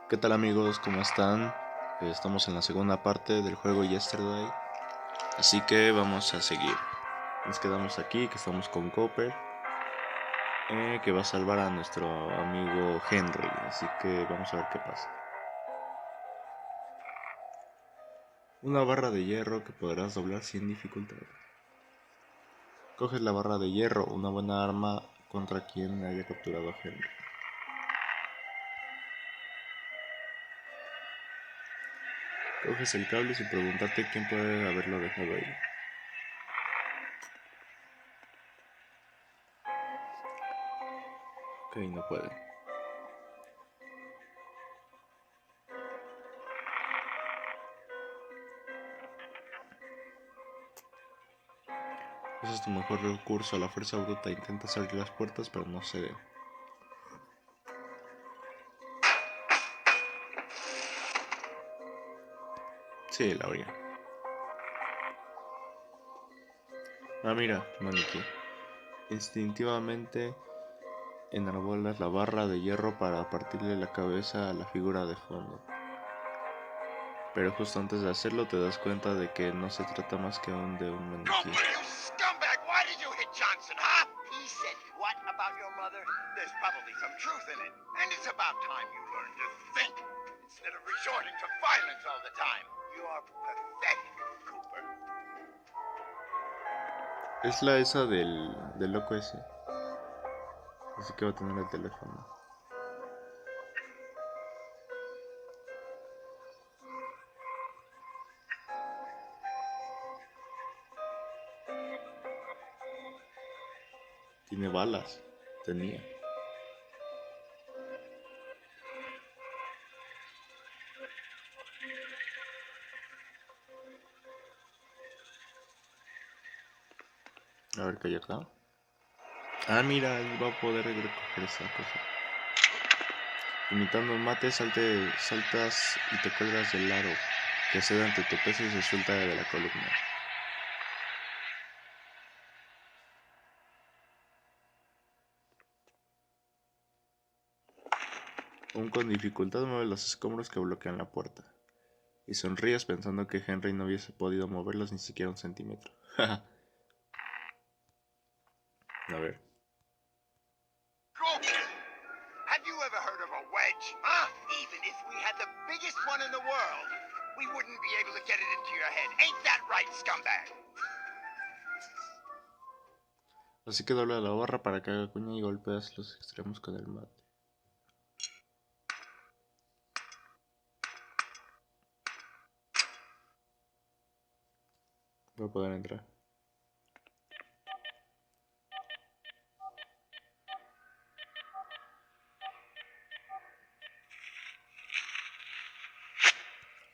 ¿Qué tal amigos? ¿Cómo están? Estamos en la segunda parte del juego Yesterday. Así que vamos a seguir. Nos quedamos aquí, que estamos con Copper. Que va a salvar a nuestro amigo Henry. Así que vamos a ver qué pasa. Una barra de hierro que podrás doblar sin dificultad. Coges la barra de hierro, una buena arma contra quien haya capturado a Henry. Coges el cable sin preguntarte quién puede haberlo dejado ahí. Ok, no puede. Ese es tu mejor recurso. La fuerza bruta intenta abrir las puertas, pero no cede. Sí, la abría. Ah, mira, maniquí. Instintivamente enarbolas la barra de hierro para partirle la cabeza a la figura de fondo. Pero justo antes de hacerlo te das cuenta de que no se trata más que aún de un maniquí. You scumbag! Why did you hit Johnson, huh? He said what about your mother? There's probably some truth in it. And it's about time you learned to think instead of resorting to violence all the time. You are pathetic, Cooper. Es la esa del loco ese. Así que va a tener el teléfono. Tiene balas. Tenía. A ver qué hay acá. Ah, mira, ahí va a poder recoger esa cosa. Imitando un mate, saltas y te cuelgas del aro, que cede ante tu peso y se suelta de la columna. Aún con dificultad mueve los escombros que bloquean la puerta. Y sonríes pensando que Henry no hubiese podido moverlos ni siquiera un centímetro. A ver. Cooper! Have you ever heard of a wedge, huh? Even if we had the biggest one in the world, we wouldn't be able to get it into your head. Ain't that right, scumbag? Así que dobla la barra para que haga cuña y golpeas los extremos con el mate. Voy a poder entrar.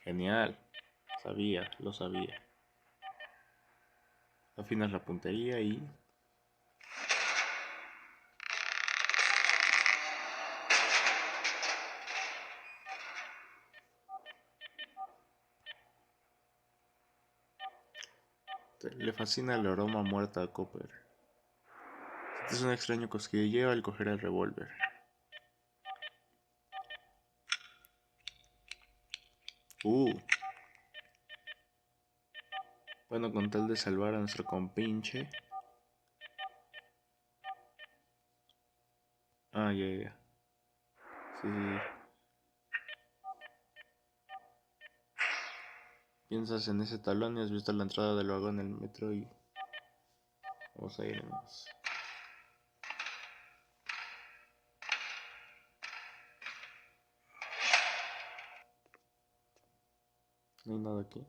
Genial. Lo sabía. Afinas la puntería y... Le fascina el aroma muerta a Copper. Sientes un extraño cosquilleo al coger el revólver. Bueno, con tal de salvar a nuestro compinche. Ah, ya. Sí. Piensas en ese talón y has visto la entrada del vagón en el metro y... Vamos a irnos. No hay nada aquí.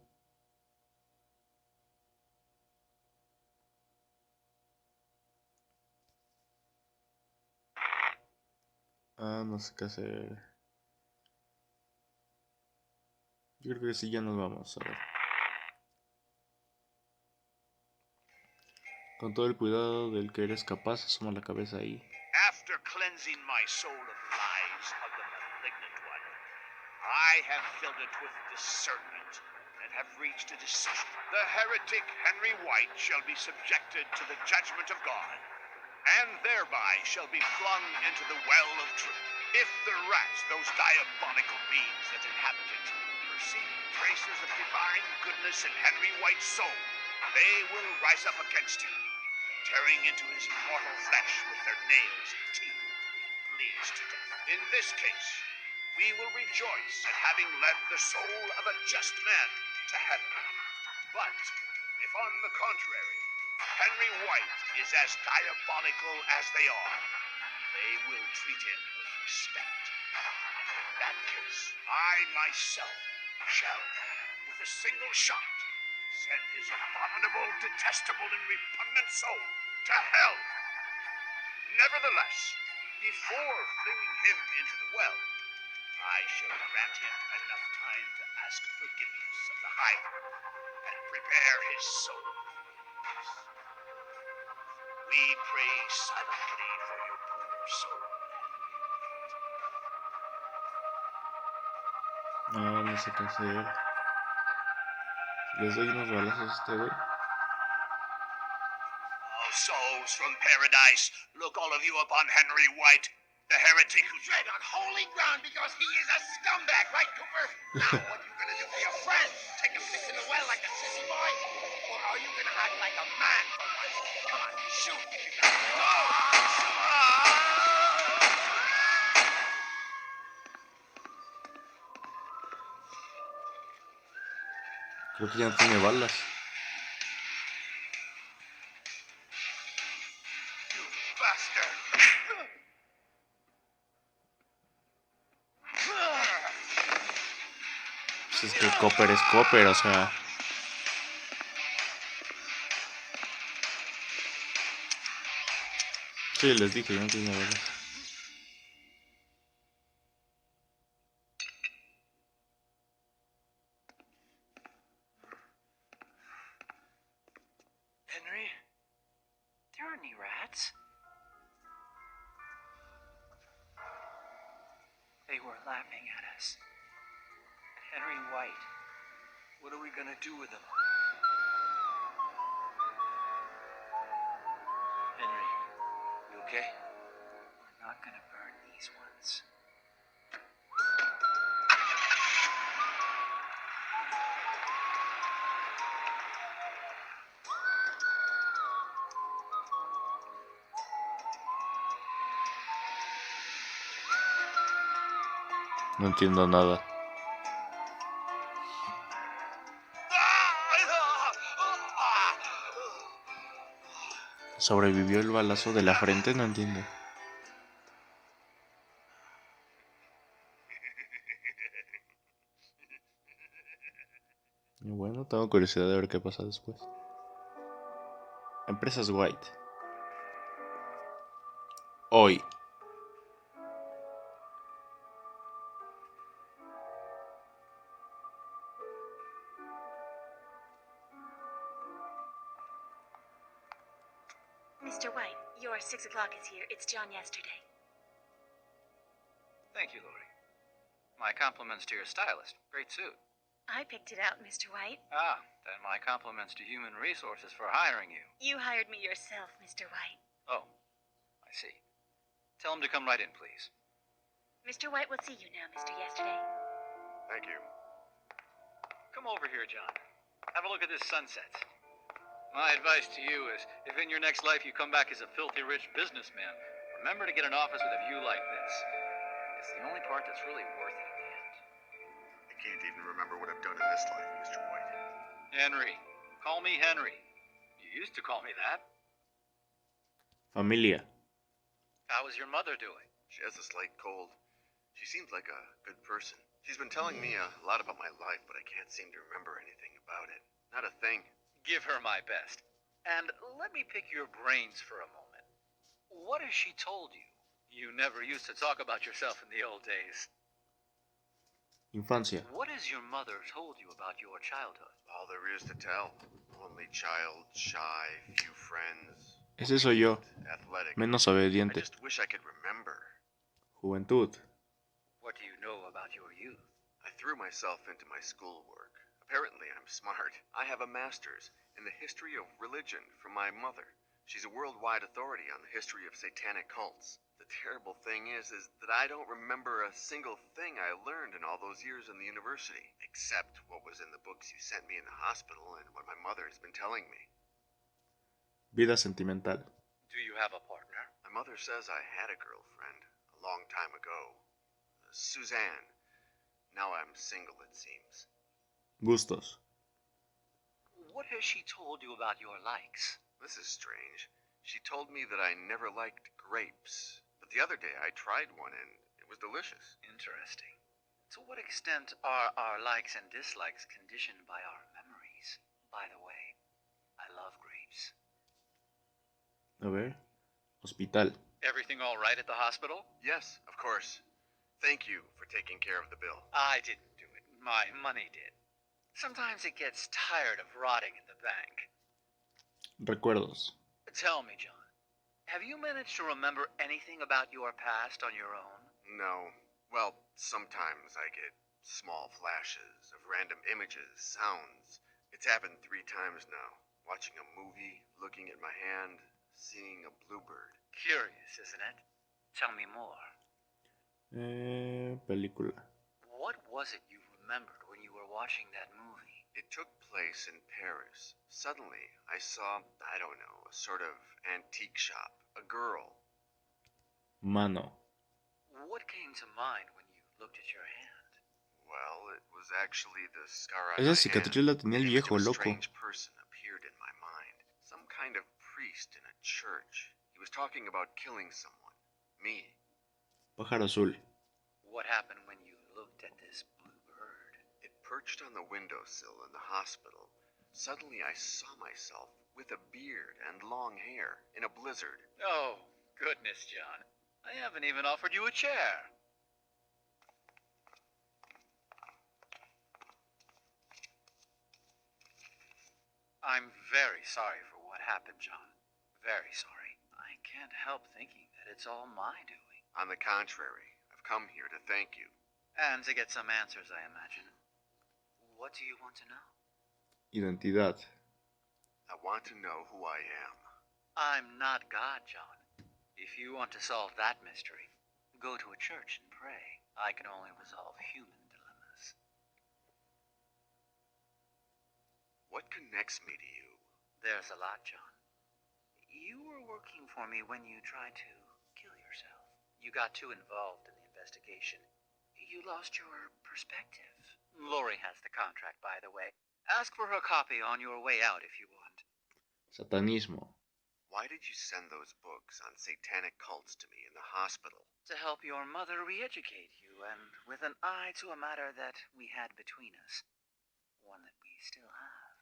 Ah, no sé qué hacer. Yo creo que sí, ya nos vamos. A ver. Con todo el cuidado del que eres capaz, asoma la cabeza ahí. After cleansing my soul of lies of the malignant one, I have filled it with discernment and have reached a decision. The heretic Henry White shall be subjected to the judgment of God, and thereby shall be flung into the well of truth. If the rats, those diabolical beings that inhabit it, perceive traces of divine goodness in Henry White's soul, they will rise up against him, tearing into his mortal flesh with their nails and teeth. He bleeds to death. In this case, we will rejoice at having led the soul of a just man to heaven. But if, on the contrary, Henry White is as diabolical as they are, they will treat him with respect. In that case, I myself shall, with a single shot, send his abominable, detestable, and repugnant soul to hell. Nevertheless, before flinging him into the well, I shall grant him enough time to ask forgiveness of the High One and prepare his soul. We pray silently for your poor soul. No, no sé qué hacer. Les doy unos balazos a este güey. Oh, souls from paradise, look all of you upon Henry White, the heretic who tread on holy ground because he is a scumbag, right, Cooper? Now, what are you gonna do for your friend? Take a piss in the well like a sissy boy? Or are you gonna act like a man for once? Come on, shoot! Creo que ya no tiene balas. You bastard! Pues es que Copper es Copper, o sea. Sí, les dije, ya no tiene balas. Henry, there aren't any rats. They were laughing at us. Henry White. What are we gonna do with him? Henry, you okay? We're not gonna burn these ones. No entiendo nada. ¿Sobrevivió el balazo de la frente? No entiendo. Y bueno, tengo curiosidad de ver qué pasa después. Empresas White. Hoy. Mr. White, your 6 o'clock is here. It's John yesterday. Thank you, Lori. My compliments to your stylist. Great suit. I picked it out, Mr. White. Ah, then my compliments to Human Resources for hiring you. You hired me yourself, Mr. White. Oh, I see. Tell him to come right in, please. Mr. White will see you now, Mr. Yesterday. Thank you. Come over here, John. Have a look at this sunset. My advice to you is, if in your next life you come back as a filthy rich businessman, remember to get an office with a view like this. It's the only part that's really worth it in the end. I can't even remember what I've done in this life, Mr. White. Henry. Call me Henry. You used to call me that. Familia. How is your mother doing? She has a slight cold. She seems like a good person. She's been telling me a lot about my life, but I can't seem to remember anything about it. Not a thing. Give her my best. And let me pick your brains for a moment. What has she told you? You never used to talk about yourself in the old days. Infancia. What has your mother told you about your childhood? All there is to tell. Only child, shy, few friends. Ese soy yo. Athletic. Menos I obediente. just wish I could remember. Juventud. What do you know about your youth? I threw myself into my schoolwork. Apparently I'm smart. I have a master's in the history of religion from my mother. She's a worldwide authority on the history of satanic cults. The terrible thing is that I don't remember a single thing I learned in all those years in the university, except what was in the books you sent me in the hospital and what my mother has been telling me. Vida sentimental. Do you have a partner? My mother says I had a girlfriend a long time ago. Suzanne. Now I'm single, it seems. Gustos. What has she told you about your likes? This is strange. She told me that I never liked grapes, but the other day I tried one and it was delicious. Interesting. To what extent are our likes and dislikes conditioned by our memories? By the way, I love grapes. A ver. Hospital. Everything all right at the hospital? Yes, of course. Thank you for taking care of the bill. I didn't do it. My money did. Sometimes it gets tired of rotting in the bank. Recuerdos. Tell me, John, have you managed to remember anything about your past on your own? No. Well, sometimes I get small flashes of random images, sounds. It's happened 3 times now. Watching a movie, looking at my hand, seeing a bluebird. Curious, isn't it? Tell me more. Película. What was it you remembered when you were watching that movie? It took place in Paris. Suddenly, I saw, I don't know, a sort of antique shop. A girl. Mano. What came to mind when you looked at your hand? Well, it was actually the scar on Esa my cicatriz hand. la tenía el An image viejo, of a loco. strange person appeared in my mind. Some kind of priest in a church. He was talking about killing someone. Me. Pájaro azul. What happened when you looked at this blue bird? It perched on the windowsill in the hospital. Suddenly I saw myself with a beard and long hair in a blizzard. Oh, goodness, John. I haven't even offered you a chair. I'm very sorry for what happened, John. Very sorry. I can't help thinking that it's all my doing. On the contrary, I've come here to thank you. And to get some answers, I imagine. What do you want to know? Identidad. I want to know who I am. I'm not God, John. If you want to solve that mystery, go to a church and pray. I can only resolve human dilemmas. What connects me to you? There's a lot, John. You were working for me when you tried to kill yourself. You got too involved in the investigation. You lost your perspective. Lori has the contract, by the way. Ask for her copy on your way out if you want. Satanismo. Why did you send those books on satanic cults to me in the hospital? To help your mother re-educate you, and with an eye to a matter that we had between us. One that we still have.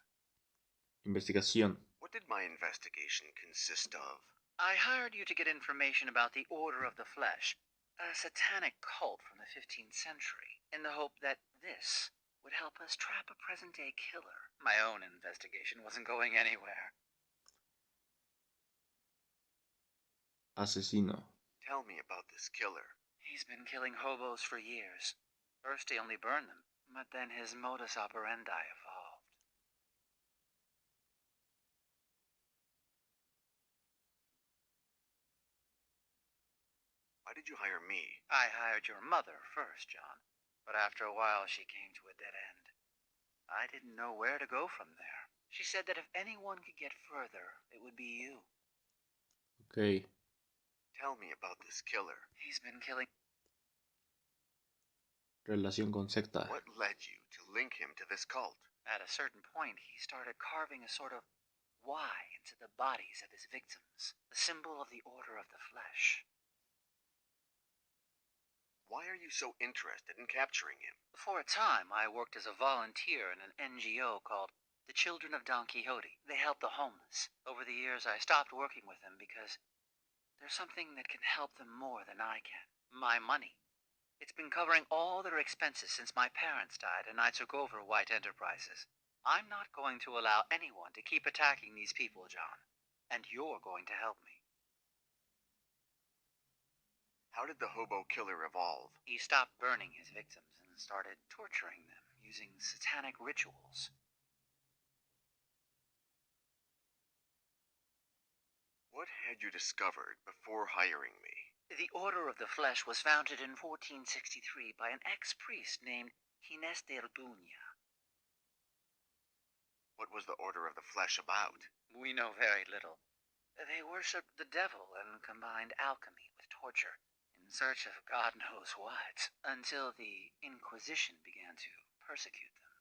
Investigación. What did my investigation consist of? I hired you to get information about the Order of the Flesh, a satanic cult from the 15th century, in the hope that this would help us trap a present-day killer. My own investigation wasn't going anywhere. Asesino. Tell me about this killer. He's been killing hobos for years. First he only burned them, but then his modus operandi evolved. Why did you hire me? I hired your mother first, John, but after a while she came to a dead end. I didn't know where to go from there. She said that if anyone could get further, it would be you. Ok. Tell me about this killer. He's been killing... Relación con secta. What led you to link him to this cult? At a certain point, he started carving a sort of Y into the bodies of his victims, the symbol of the Order of the Flesh. Why are you so interested in capturing him? For a time, I worked as a volunteer in an NGO called the Children of Don Quixote. They help the homeless. Over the years, I stopped working with them because there's something that can help them more than I can. My money. It's been covering all their expenses since my parents died and I took over White Enterprises. I'm not going to allow anyone to keep attacking these people, John. And you're going to help me. How did the hobo killer evolve? He stopped burning his victims and started torturing them using satanic rituals. What had you discovered before hiring me? The Order of the Flesh was founded in 1463 by an ex-priest named Ginés de Albuña. What was the Order of the Flesh about? We know very little. They worshipped the devil and combined alchemy with torture in search of God knows what, until the Inquisition began to persecute them.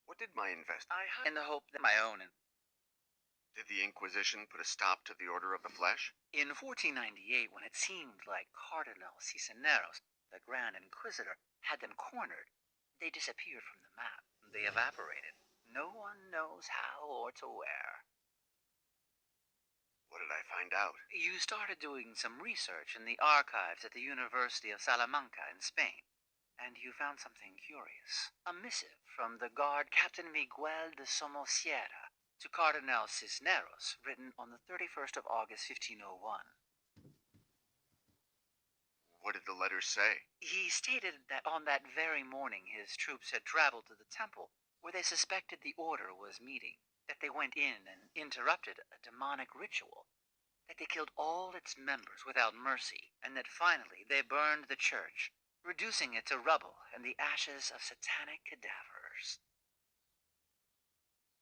What did my invest? In the hope that my own... Did the Inquisition put a stop to the Order of the Flesh? In 1498, when it seemed like Cardinal Cisneros, the Grand Inquisitor, had them cornered, they disappeared from the map. They evaporated. No one knows how or to where. What did I find out? You started doing some research in the archives at the University of Salamanca in Spain, and you found something curious. A missive from the guard Captain Miguel de Somosierra to Cardinal Cisneros, written on the 31st of August, 1501. What did the letter say? He stated that on that very morning his troops had traveled to the temple where they suspected the order was meeting, that they went in and interrupted a demonic ritual, that they killed all its members without mercy, and that finally they burned the church, reducing it to rubble and the ashes of satanic cadavers.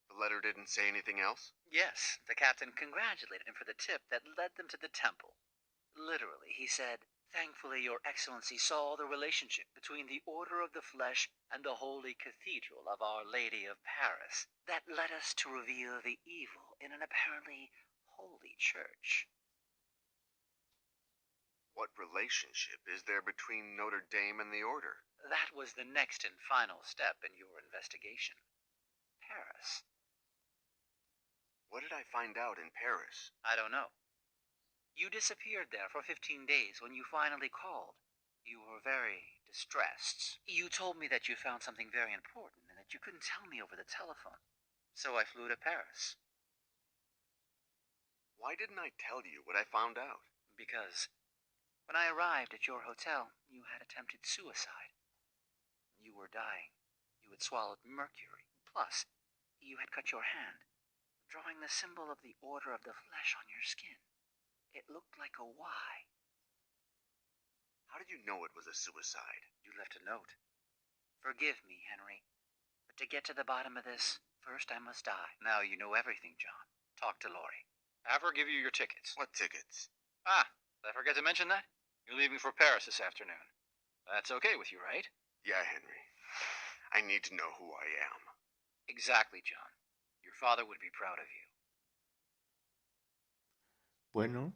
The letter didn't say anything else? Yes, the captain congratulated him for the tip that led them to the temple. Literally, he said, "Thankfully, Your Excellency saw the relationship between the Order of the Flesh and the Holy Cathedral of Our Lady of Paris that led us to reveal the evil in an apparently holy church." What relationship is there between Notre Dame and the Order? That was the next and final step in your investigation. Paris. What did I find out in Paris? I don't know. You disappeared there for 15 days. When you finally called, you were very distressed. You told me that you found something very important and that you couldn't tell me over the telephone. So I flew to Paris. Why didn't I tell you what I found out? Because when I arrived at your hotel, you had attempted suicide. You were dying. You had swallowed mercury. Plus, you had cut your hand, drawing the symbol of the Order of the Flesh on your skin. It looked like a Y. How did you know it was a suicide? You left a note. Forgive me, Henry, but to get to the bottom of this, first I must die. Now you know everything, John. Talk to Laurie. Have her give you your tickets. What tickets? Ah, did I forget to mention that? You're leaving for Paris this afternoon. That's okay with you, right? Yeah, Henry. I need to know who I am. Exactly, John. Your father would be proud of you. Bueno,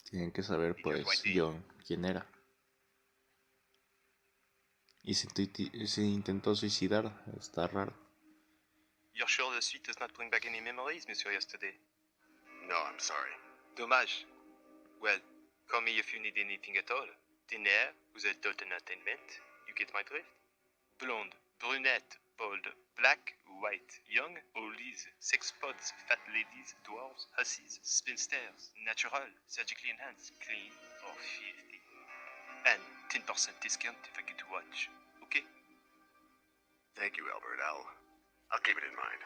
tienen que saber pues John quién era. Y se intentó suicidar, está raro. You're sure the suite does not bring back any memories, Monsieur Yesterday? No, I'm sorry. Dommage. Well, call me if you need anything at all. Dinner, vous êtes entertainment. You get my drift? Blonde, brunette, bold, black, white, young, oldies, sex pods, fat ladies, dwarves, hussies, spinsters, natural, surgically enhanced, clean, or filthy. And 10% discount if I get to watch. Okay? Thank you, Albert. I'll keep it in mind.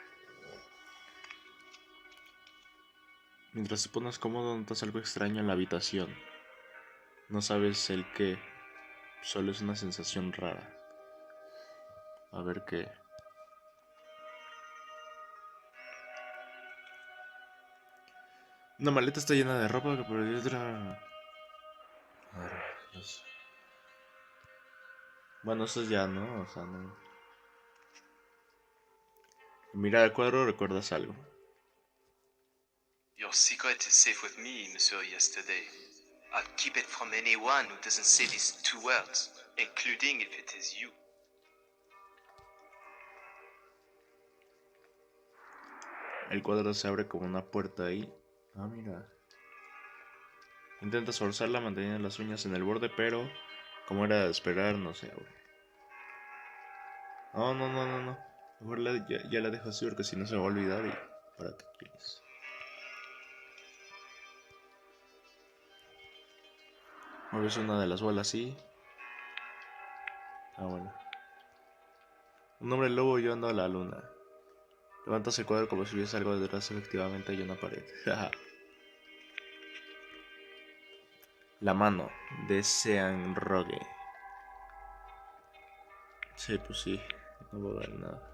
Mientras te pones cómodo, notas algo extraño en la habitación. No sabes el qué, solo es una sensación rara. A ver qué. Una maleta está llena de ropa que por dentro... A ver, bueno, eso ya, ¿no? O sea, no... Mira el cuadro, ¿recuerdas algo? Your secret is safe with me, Monsieur Yesterday. I'll keep it from anyone who doesn't say these two words, including if it is you. El cuadro se abre como una puerta ahí. Ah, mira. Intentas forzarla manteniendo las uñas en el borde, pero como era de esperar, no se abre. No. Mejor ya la dejo así porque si no se va a olvidar y para qué quieres. Mueves una de las bolas así. Ah, bueno. Un hombre lobo llevando a la luna. Levantas el cuadro como si hubiese algo detrás, efectivamente hay una pared. La mano de Sean Rogue. Sí, pues sí, no voy a ver nada.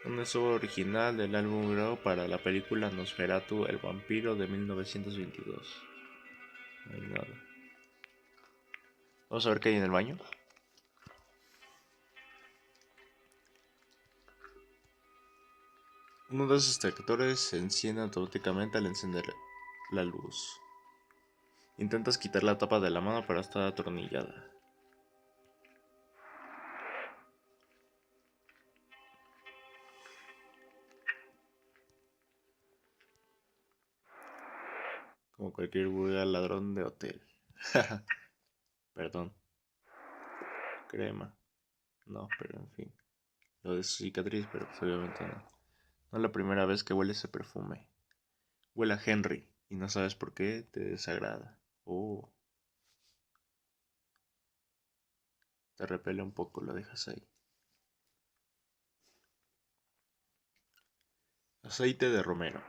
Un sobre original del álbum grabado para la película Nosferatu, el vampiro de 1922. No hay nada. Vamos a ver qué hay en el baño. Uno de esos extractores se enciende automáticamente al encender la luz. Intentas quitar la tapa de la mano, pero está atornillada. Como cualquier vulgar ladrón de hotel. Perdón. Crema. No, pero en fin. Lo de su cicatriz, pero pues obviamente no. No es la primera vez que huele ese perfume. Huele a Henry y no sabes por qué te desagrada. Oh, te repele un poco, lo dejas ahí. Aceite de romero.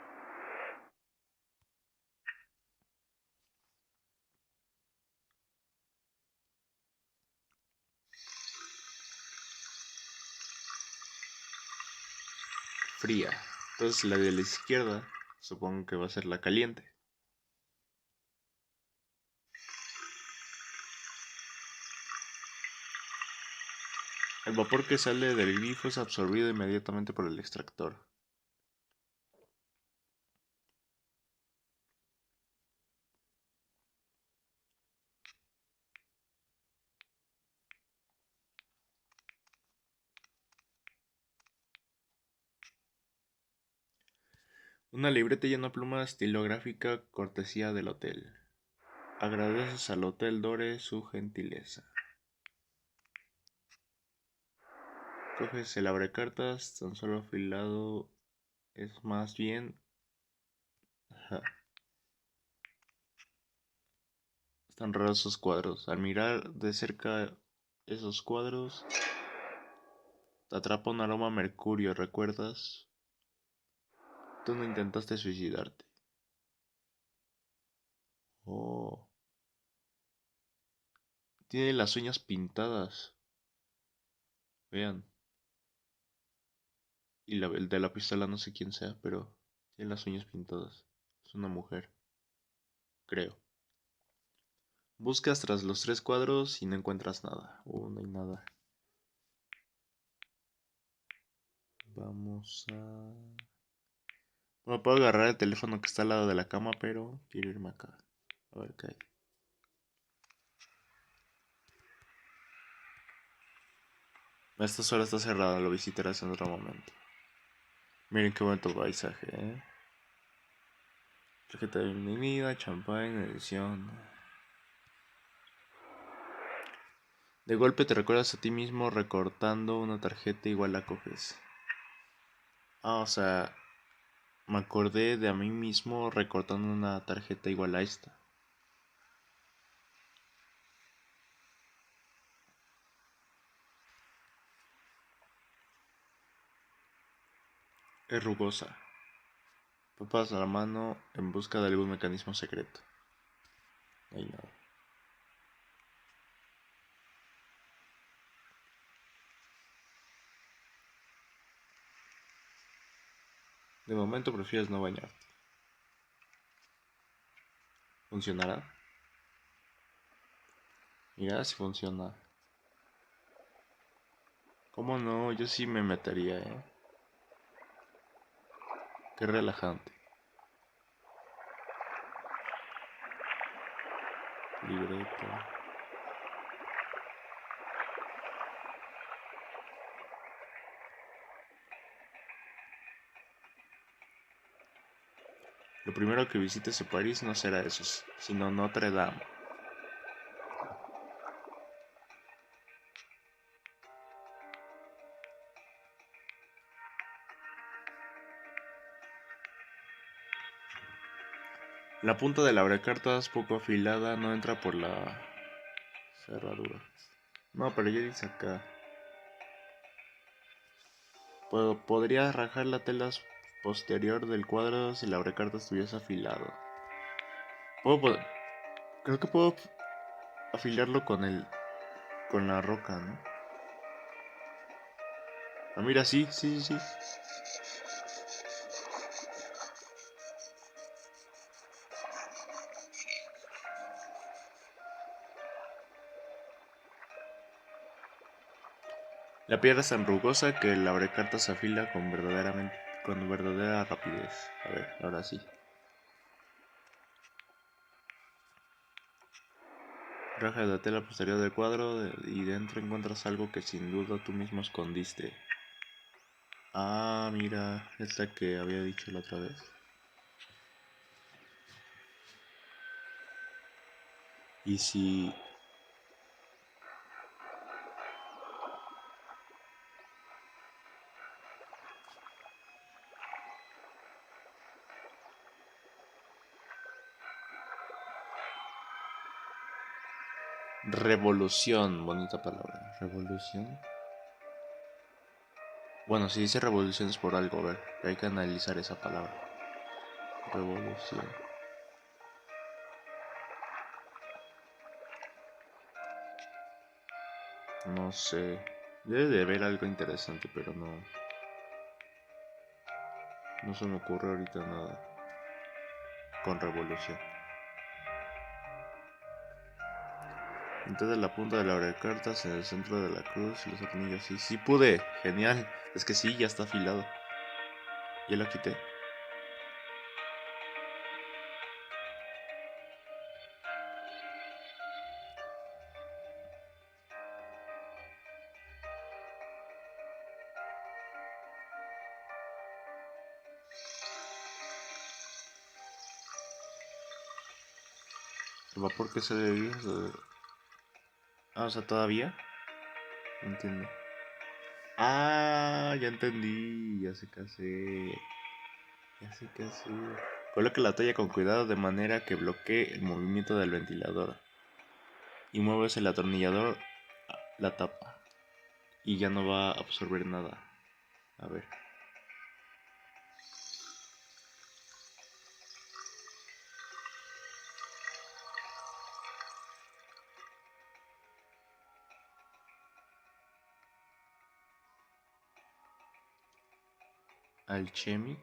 Fría. Entonces la de la izquierda, supongo que va a ser la caliente. El vapor que sale del grifo es absorbido inmediatamente por el extractor. Una libreta y una pluma estilográfica cortesía del hotel. Agradeces al Hotel Dore su gentileza. Coges el abrecartas, tan solo afilado es más bien... Ajá. Están raros esos cuadros. Al mirar de cerca esos cuadros, te atrapa un aroma a mercurio, ¿recuerdas? Tú no intentaste suicidarte. Oh. Tiene las uñas pintadas. Vean. Y el de la pistola no sé quién sea, pero tiene las uñas pintadas. Es una mujer. Creo. Buscas tras los 3 cuadros y no encuentras nada. No hay nada. Vamos a... Bueno, puedo agarrar el teléfono que está al lado de la cama, pero quiero irme acá. A ver qué hay. A estas horas está cerrado, lo visitarás en otro momento. Miren qué bonito paisaje, ¿eh? Tarjeta de bienvenida, champán, edición. De golpe te recuerdas a ti mismo recortando una tarjeta igual la coges. O sea, me acordé de a mí mismo recortando una tarjeta igual a esta. Es rugosa. Papas a la mano en busca de algún mecanismo secreto. No hay nada. De momento prefieres no bañarte. ¿Funcionará? Mira si funciona. ¿Cómo no? Yo sí me metería, ¿eh? Qué relajante. Libreta. Lo primero que visites en París no será eso, sino Notre Dame. La punta de la abrecartas poco afilada no entra por la cerradura. No, pero ya dice acá. Podría rajar la tela posterior del cuadro si el abrecarta estuviese afilado. Creo que puedo afiliarlo con la roca, ¿no? Ah, mira, sí. La piedra es tan rugosa que el abrecarta se afila con verdadera rapidez. A ver, ahora sí. Raja la tela posterior del cuadro y dentro encuentras algo que sin duda tú mismo escondiste. Ah, mira, es la que había dicho la otra vez. Y si... Revolución, bonita palabra. Revolución. Bueno, si dice revolución es por algo, a ver, hay que analizar esa palabra. Revolución. No sé. Debe de haber algo interesante, pero no. No se me ocurre ahorita nada con revolución. Entonces la punta de la cartas en el centro de la cruz y los tornillos. Sí pude. Genial. Es que sí, ya está afilado. Ya lo quité. ¿El vapor que se le Ah, o sea, ¿todavía? No entiendo. Ah, ya entendí. Ya sé qué hacer. Coloque la toalla con cuidado de manera que bloquee el movimiento del ventilador. Y mueves el atornillador, la tapa. Y ya no va a absorber nada. A ver. Alchemy.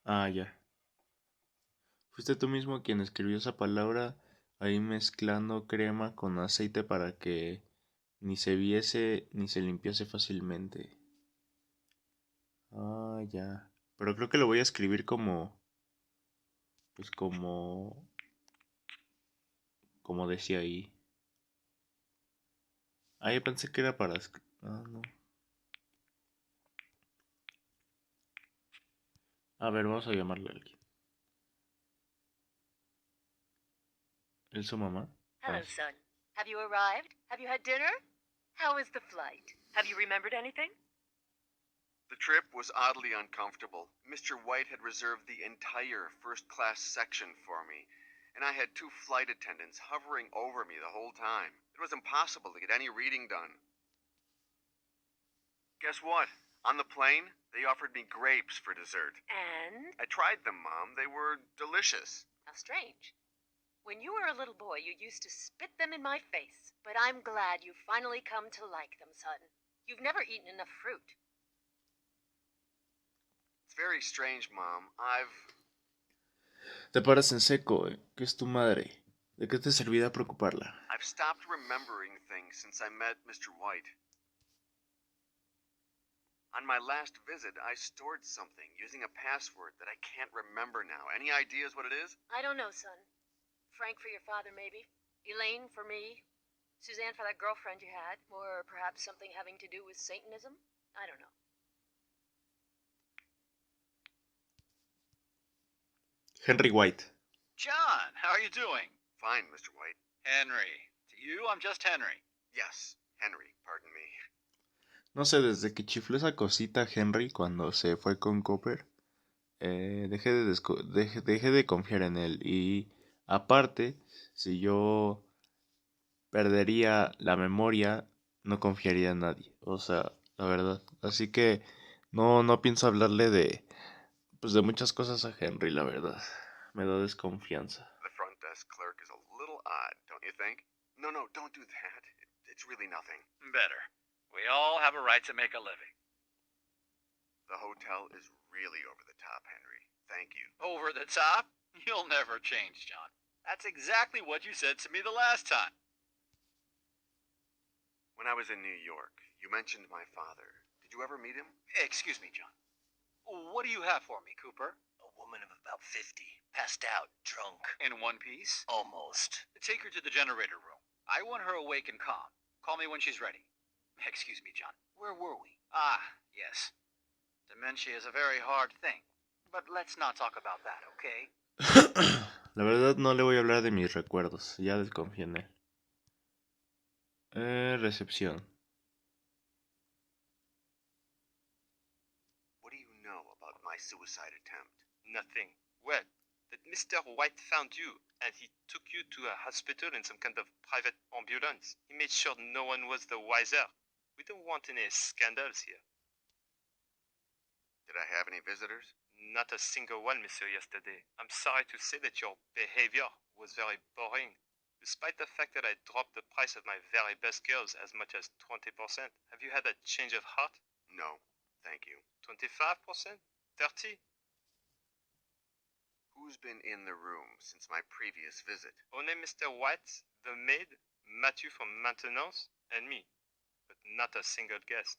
Ah, ya. Fuiste tú mismo quien escribió esa palabra ahí mezclando crema con aceite para que ni se viese ni se limpiase fácilmente. Ah, ya. Pero creo que lo voy a escribir pues como decía ahí. Ah, yo pensé que era para... Ah, no. A ver, vamos a llamarle a alguien. ¿Es su mamá? Hello, son. Have you arrived? Have you had dinner? How was the flight? Have you remembered anything? The trip was oddly uncomfortable. Mr. White had reserved the entire first-class section for me, and I had two flight attendants hovering over me the whole time. It was impossible to get any reading done. Guess what? On the plane, they offered me grapes for dessert. And? I tried them, Mom. They were delicious. How strange. When you were a little boy, you used to spit them in my face. But I'm glad you've finally come to like them, son. You've never eaten enough fruit. It's very strange, Mom. Te paras en seco, que es tu madre. ¿De qué te servirá preocuparla? I've stopped remembering things since I met Mr. White. On my last visit, I stored something using a password that I can't remember now. Any ideas what it is? I don't know, son. Frank for your father, maybe. Elaine for me. Suzanne for that girlfriend you had. Or perhaps something having to do with Satanism? I don't know. Henry White. John, how are you doing? Fine, Mr. White. Henry. To you, I'm just Henry. Yes, Henry, pardon me. No sé, desde que chifló esa cosita Henry cuando se fue con Copper, dejé de confiar en él. Y aparte, si yo perdería la memoria, no confiaría en nadie. O sea, la verdad. Así que no pienso hablarle pues de muchas cosas a Henry, la verdad. Me da desconfianza. The front desk clerk is a little odd, don't you think? No, don't do that. It's really nothing. Better. We all have a right to make a living. The hotel is really over the top, Henry. Thank you. Over the top? You'll never change, John. That's exactly what you said to me the last time. When I was in New York, you mentioned my father. Did you ever meet him? Excuse me, John. What do you have for me, Cooper? A woman of about 50, passed out, drunk. In one piece? Almost. Take her to the generator room. I want her awake and calm. Call me when she's ready. Excuse me, John. Where were we? Ah, yes. Dementia is a very hard thing. But let's not talk about that, okay? La verdad no le voy a hablar de mis recuerdos. Ya desconfié en él. Recepción. What do you know about my suicide attempt? Nothing. Well, that Mr. White found you, and he took you to a hospital in some kind of private ambulance. He made sure no one was the wiser. We don't want any scandals here. Did I have any visitors? Not a single one, monsieur, yesterday. I'm sorry to say that your behavior was very boring. Despite the fact that I dropped the price of my very best girls as much as 20%, have you had a change of heart? No, thank you. 25%? 30? Who's been in the room since my previous visit? Only Mr. White, the maid, Matthew from maintenance, and me. But not a single guest.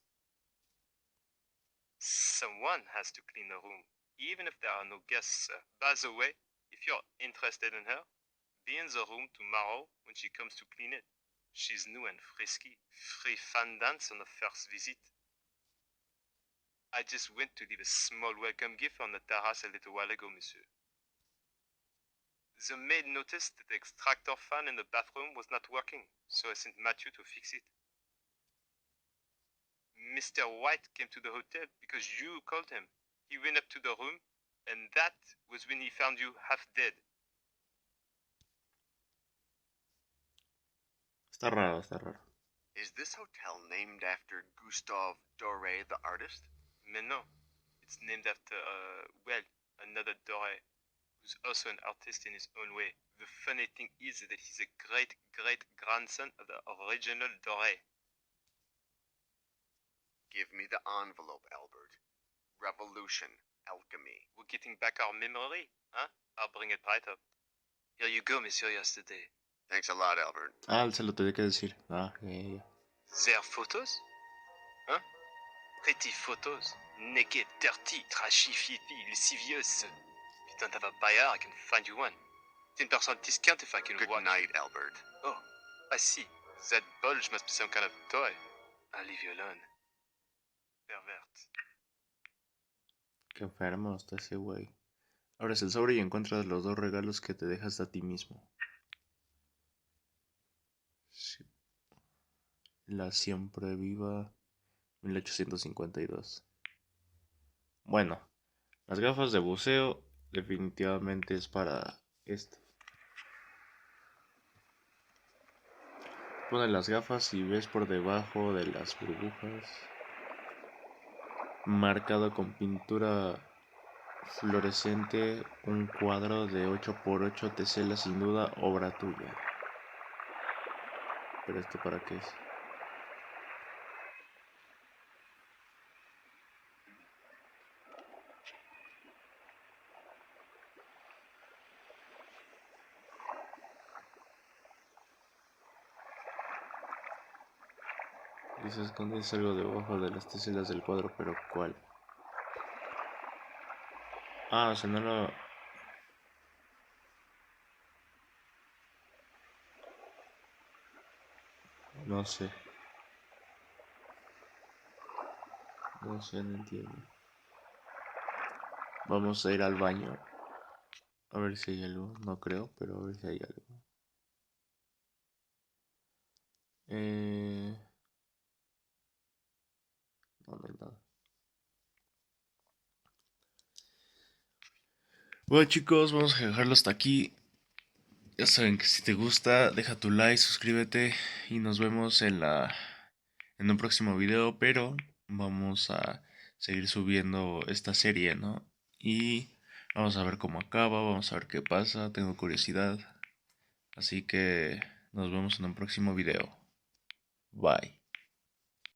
Someone has to clean the room, even if there are no guests, sir. By the way, if you're interested in her, be in the room tomorrow when she comes to clean it. She's new and frisky. Free fan dance on the first visit. I just went to leave a small welcome gift on the terrace a little while ago, monsieur. The maid noticed that the extractor fan in the bathroom was not working, so I sent Matthew to fix it. Mr. White came to the hotel because you called him. He went up to the room, and that was when he found you half dead. Está raro, está raro. Is this hotel named after Gustave Doré, the artist? Mais non, it's named after, another Doré, who's also an artist in his own way. The funny thing is that he's a great-great-grandson of the original Doré. Give me the envelope, Albert. Revolution, alchemy. We're getting back our memory, huh? I'll bring it right up. Here you go, monsieur, yesterday. Thanks a lot, Albert. Ah, se lo tenía que decir. Ah, ya. Their photos? Huh? Pretty photos. Naked, dirty, trashy, fifi, lascivious. If you don't have a buyer, I can find you one. 10% discount if I can Good watch. night, Albert. Oh, I see. That bulge must be some kind of toy. I'll leave you alone. Pervert. Qué enfermo está ese güey. Abres el sobre y encuentras los dos regalos que te dejas a ti mismo. Sí. La siempre viva 1852. Bueno, las gafas de buceo definitivamente es para esto. Pones las gafas y ves por debajo de las burbujas, marcado con pintura fluorescente, un cuadro de 8×8 tesela, sin duda obra tuya. ¿Pero esto para qué es? Y se esconde algo debajo de las teselas del cuadro, pero ¿cuál? Ah, o sea, no lo... No sé. No sé, no entiendo. Vamos a ir al baño. A ver si hay algo. No creo, pero a ver si hay algo. No, no hay nada. Bueno, chicos, vamos a dejarlo hasta aquí. Ya saben que si te gusta, deja tu like, suscríbete y nos vemos en un próximo video, pero vamos a seguir subiendo esta serie, ¿no? Y vamos a ver cómo acaba, vamos a ver qué pasa, tengo curiosidad. Así que nos vemos en un próximo video. Bye.